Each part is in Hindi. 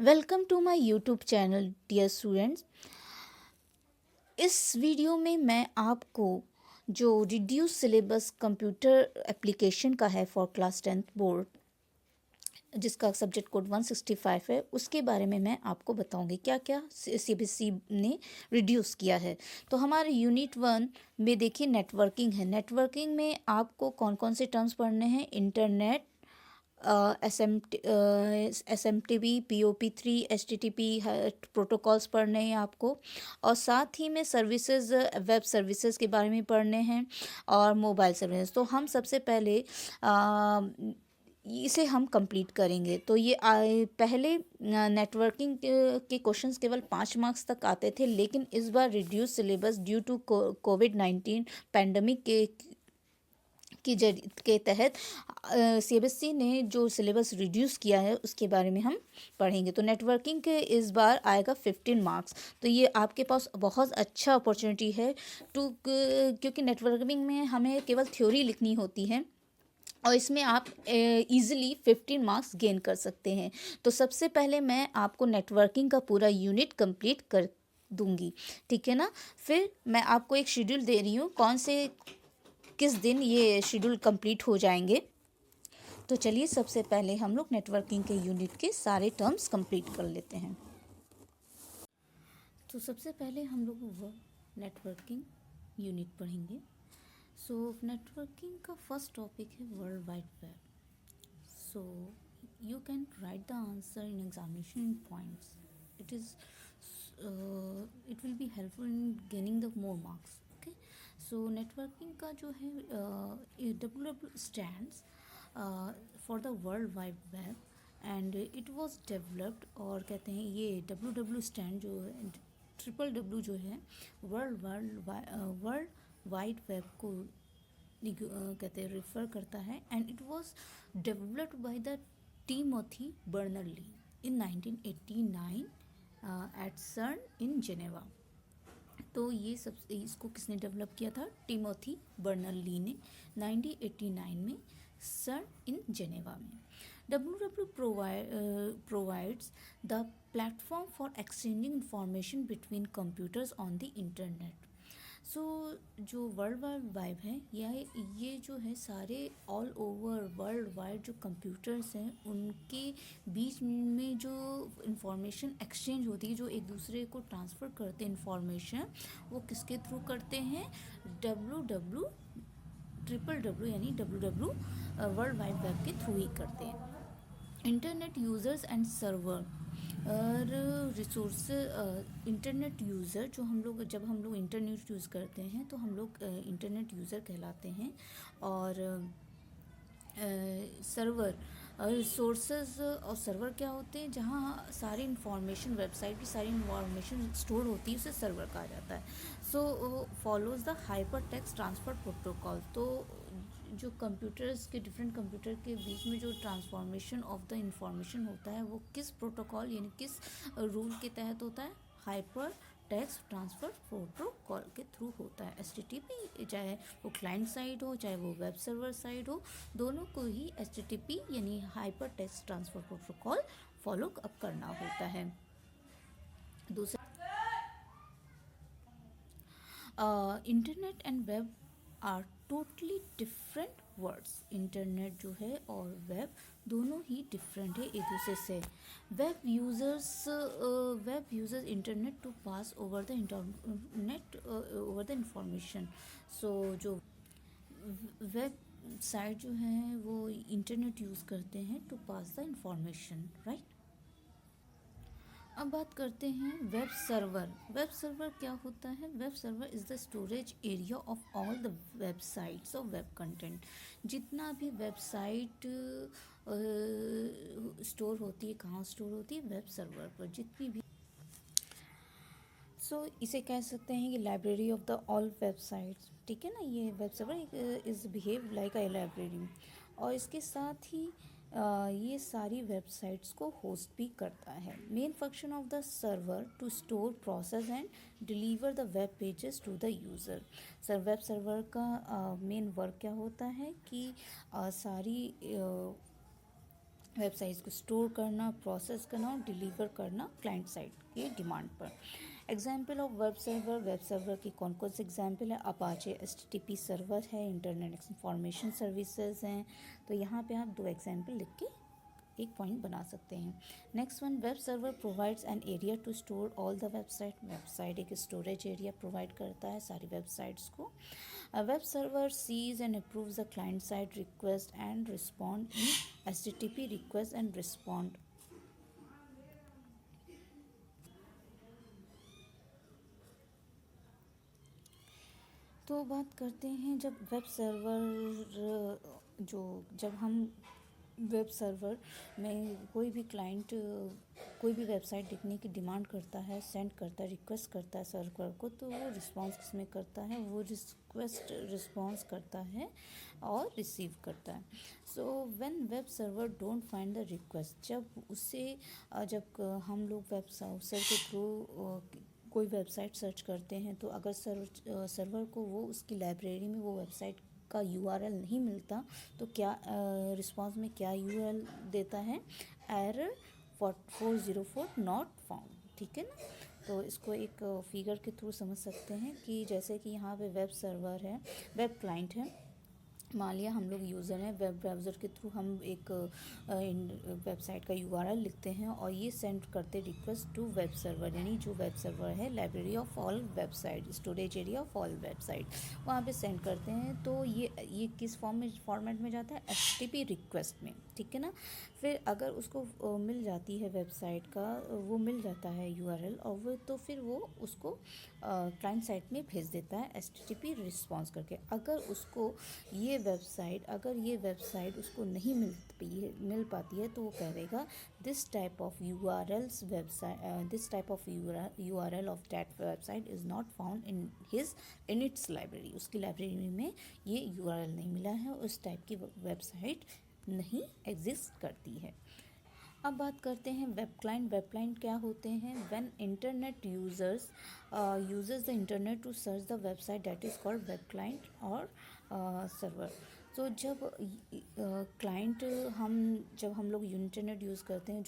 Welcome to my YouTube channel dear students. इस वीडियो में मैं आपको जो रिड्यूस सिलेबस कंप्यूटर एप्लीकेशन का है फॉर क्लास 10th बोर्ड, जिसका सब्जेक्ट कोड 165 है, उसके बारे में मैं आपको बताऊंगी क्या क्या सीबीएसई ने रिड्यूस किया है। तो हमारे यूनिट 1 में देखिए नेटवर्किंग है। नेटवर्किंग में आपको कौन कौन से टर्म्स पढ़ने हैं? Internet, SMTP, POP3, HTTP protocols पढ़ने हैं आपको, और साथ ही में सर्विसेज, वेब सर्विसेज के बारे में पढ़ने हैं और मोबाइल सर्विसेज। तो हम सबसे पहले इसे हम कंप्लीट करेंगे। तो ये पहले नेटवर्किंग के क्वेश्चंस केवल 5 मार्क्स तक आते थे, लेकिन इस बार रिड्यूस सिलेबस ड्यू टू कोविड-19 पैंडमिक के तहत सीबीएसई ने जो सिलेबस रिड्यूस किया है उसके बारे में हम पढ़ेंगे। तो नेटवर्किंग के इस बार आएगा 15 मार्क्स। तो ये आपके पास बहुत अच्छा अपॉर्चुनिटी है क्योंकि नेटवर्किंग में हमें केवल थ्योरी लिखनी होती है और इसमें आप इजीली 15 मार्क्स गेन कर सकते हैं। तो सबसे पहले मैं आपको नेटवर्किंग का पूरा यूनिट कंप्लीट कर दूंगी, ठीक है ना। फिर मैं आपको एक शेड्यूल दे रही हूँ किस दिन ये शेड्यूल कंप्लीट हो जाएंगे। तो चलिए सबसे पहले हम लोग नेटवर्किंग के यूनिट के सारे टर्म्स कंप्लीट कर लेते हैं। तो सबसे पहले हम लोग वो नेटवर्किंग यूनिट पढ़ेंगे। सो नेटवर्किंग का फर्स्ट टॉपिक है world wide web. So you can write the answer in examination in points. It will be helpful in gaining the more marks. Okay, so networking का जो है WW stands for the world wide web and it was developed, और कहते हैं ये WW स्टैंड जो है, WW जो है वर्ल्ड वाइड वेब को कहते हैं रेफर करता है। And it was developed by the Timothy Berners Lee in 1989 at CERN in Geneva. तो ये सब इसको किसने डेवलप किया था? टिमोथी बर्नर-ली ने 1989 में सर्न इन जेनेवा में। WW provides the platform for exchanging information between computers on the internet. सो जो वर्ल्ड वाइड वेब है ये जो है सारे ऑल ओवर वर्ल्ड वाइड जो कंप्यूटर्स हैं उनके बीच में जो इंफॉर्मेशन एक्सचेंज होती है, जो एक दूसरे को ट्रांसफ़र करते हैं इंफॉर्मेशन, वो किसके थ्रू करते हैं? WW यानी WW वर्ल्ड वाइड वेब के थ्रू ही करते हैं। इंटरनेट यूज़र्स एंड सर्वर और रिसोर्स। इंटरनेट यूज़र जब हम लोग इंटरनेट यूज़ करते हैं तो हम लोग इंटरनेट यूज़र कहलाते हैं। और सर्वर रिसोर्सेज और सर्वर क्या होते हैं? जहाँ सारी इंफॉर्मेशन, वेबसाइट की सारी इंफॉर्मेशन स्टोर होती है, उसे सर्वर कहा जाता है। So follows the hyper text transfer protocol. तो जो कंप्यूटर्स के डिफरेंट कंप्यूटर के बीच में जो ट्रांसफॉर्मेशन ऑफ द इंफॉर्मेशन होता है वो किस प्रोटोकॉल यानी किस रूल के तहत होता है? हाइपर टेक्स्ट ट्रांसफ़र प्रोटोकॉल के थ्रू होता है। HTTP, चाहे वो क्लाइंट साइड हो चाहे वो वेब सर्वर साइड हो, दोनों को ही HTTP यानी hyper text transfer protocol follow up करना होता है। दूसरा, internet and web are totally different words. Internet जो है और वेब दोनों ही डिफरेंट है एक दूसरे से। Web users internet to pass over the internet over the information. So जो वेब साइट जो है वो इंटरनेट यूज़ करते हैं to pass the information, right. अब बात करते हैं वेब सर्वर। वेब सर्वर क्या होता है? Web server is the storage area of all the websites of web content. जितना भी वेबसाइट स्टोर होती है, कहाँ स्टोर होती है? वेब सर्वर पर जितनी भी। सो इसे कह सकते हैं कि library of the all websites, ठीक है ना। ये web server is behave like a library, और इसके साथ ही ये सारी वेबसाइट्स को होस्ट भी करता है। Main function of the server to store, process and deliver the web pages to the user. Web server का मेन वर्क क्या होता है कि सारी वेबसाइट्स को स्टोर करना, प्रोसेस करना और डिलीवर करना क्लाइंट साइड की डिमांड पर। एग्जाम्पल ऑफ वेब सर्वर की कौन कौन से एग्जाम्पल है? अपाचे HTTP सर्वर है, इंटरनेट इंफॉर्मेशन सर्विसेज हैं। तो यहाँ पे आप 2 एग्जाम्पल लिख के एक पॉइंट बना सकते हैं। Next one, web server provides an area to store all the website एक स्टोरेज एरिया प्रोवाइड करता है सारी वेबसाइट्स को। Web server sees and approves the client side request and respond in HTTP request and respond. तो बात करते हैं जब वेब सर्वर जब हम वेब सर्वर में कोई भी क्लाइंट कोई भी वेबसाइट देखने की डिमांड करता है, सेंड करता है, रिक्वेस्ट करता है सर्वर को, तो वो रिस्पॉन्स किसमें करता है? वो रिक्वेस्ट रिस्पॉन्स करता है और रिसीव करता है। So when web server don't find the request, जब हम लोग वेब सर्वर के थ्रू कोई वेबसाइट सर्च करते हैं, तो अगर सर्वर को वो उसकी लाइब्रेरी में वो वेबसाइट का URL नहीं मिलता, तो क्या रिस्पॉन्स में क्या URL देता है? Error 404 not found. ठीक है ना? तो इसको एक फिगर के थ्रू समझ सकते हैं कि जैसे कि यहाँ पे वेब सर्वर है, वेब क्लाइंट है, मान लिया हम लोग यूज़र हैं, वेब ब्राउज़र के थ्रू हम एक वेबसाइट का URL लिखते हैं और ये सेंड करते रिक्वेस्ट टू वेब सर्वर, यानी जो वेब सर्वर है library of all website, storage area of all website, वहाँ पे सेंड करते हैं। तो ये किस फॉर्मेट में जाता है? HTTP रिक्वेस्ट में। ठीक है ना? फिर अगर उसको मिल जाती है वेबसाइट का, वो मिल जाता है URL, और वो तो फिर वो उसको क्लाइंट साइट में भेज देता है HTTP रिस्पॉन्स करके। अगर ये वेबसाइट उसको नहीं मिल पाती है, तो वो कहेगा this type of URL of that website is not found in its library. उसकी लाइब्रेरी में ये URL नहीं मिला है, उस टाइप की वेबसाइट नहीं एग्जिस्ट करती है। अब बात करते हैं वेब क्लाइंट। वेब क्लाइंट क्या होते हैं? When internet users the internet to search the website, that is called web client और सर्वर। तो जब हम लोग इंटरनेट यूज़ करते हैं,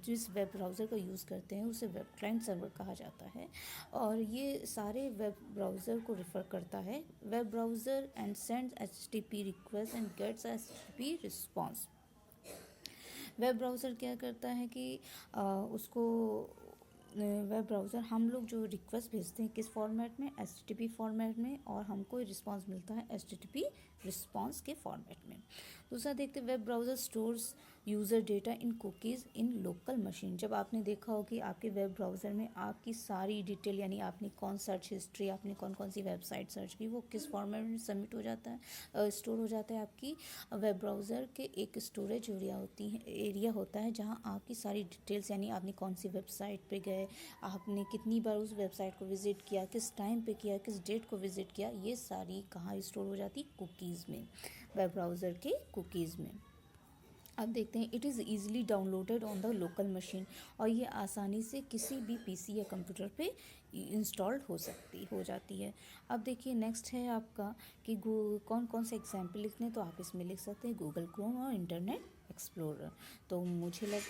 जिस वेब ब्राउज़र का यूज़ करते हैं, उसे वेब क्लाइंट सर्वर कहा जाता है। और ये सारे वेब ब्राउज़र को रेफ़र करता है। Web browser and sends HTTP request and gets HTTP response. Web browser क्या करता है कि उसको वेब ब्राउज़र, हम लोग जो रिक्वेस्ट भेजते हैं किस फॉर्मेट में? HTTP फॉर्मेट में, और हमको रिस्पांस मिलता है HTTP रिस्पांस के फॉर्मेट में। दूसरा देखते, web browser stores user data in cookies in local machine. जब आपने देखा हो कि आपके वेब ब्राउज़र में आपकी सारी डिटेल, यानी आपने कौन सर्च हिस्ट्री, आपने कौन कौन सी वेबसाइट सर्च की, वो किस फॉर्मेट में सबमिट हो जाता है, स्टोर हो जाता है आपकी वेब ब्राउज़र के एक स्टोरेज एरिया होता है, जहाँ आपकी सारी डिटेल्स, यानी आपने कौन सी वेबसाइट पे गए, आपने कितनी बार उस वेबसाइट को विज़िट किया, किस टाइम पे किया, किस डेट को विज़िट किया, ये सारी कहाँ स्टोर हो जाती? कुकीज़ में, वेब ब्राउज़र के कुकीज़ में। अब देखते हैं, it is easily downloaded on the local machine, और ये आसानी से किसी भी PC या कंप्यूटर पे इंस्टॉल्ड हो जाती है। अब देखिए नेक्स्ट है आपका कि कौन कौन से एग्जाम्पल लिखने हैं, तो आप इसमें लिख सकते हैं गूगल क्रोम और इंटरनेट एक्सप्लोरर। तो मुझे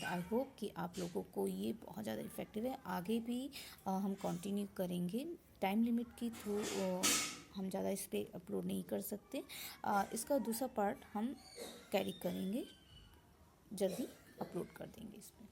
आई होप कि आप लोगों को ये बहुत ज़्यादा इफ़ेक्टिव है। आगे भी हम कंटिन्यू करेंगे। टाइम लिमिट के थ्रू हम ज़्यादा इस पर अपलोड नहीं कर सकते। इसका दूसरा पार्ट हम कैरी करेंगे, जल्दी अपलोड कर देंगे इस पर।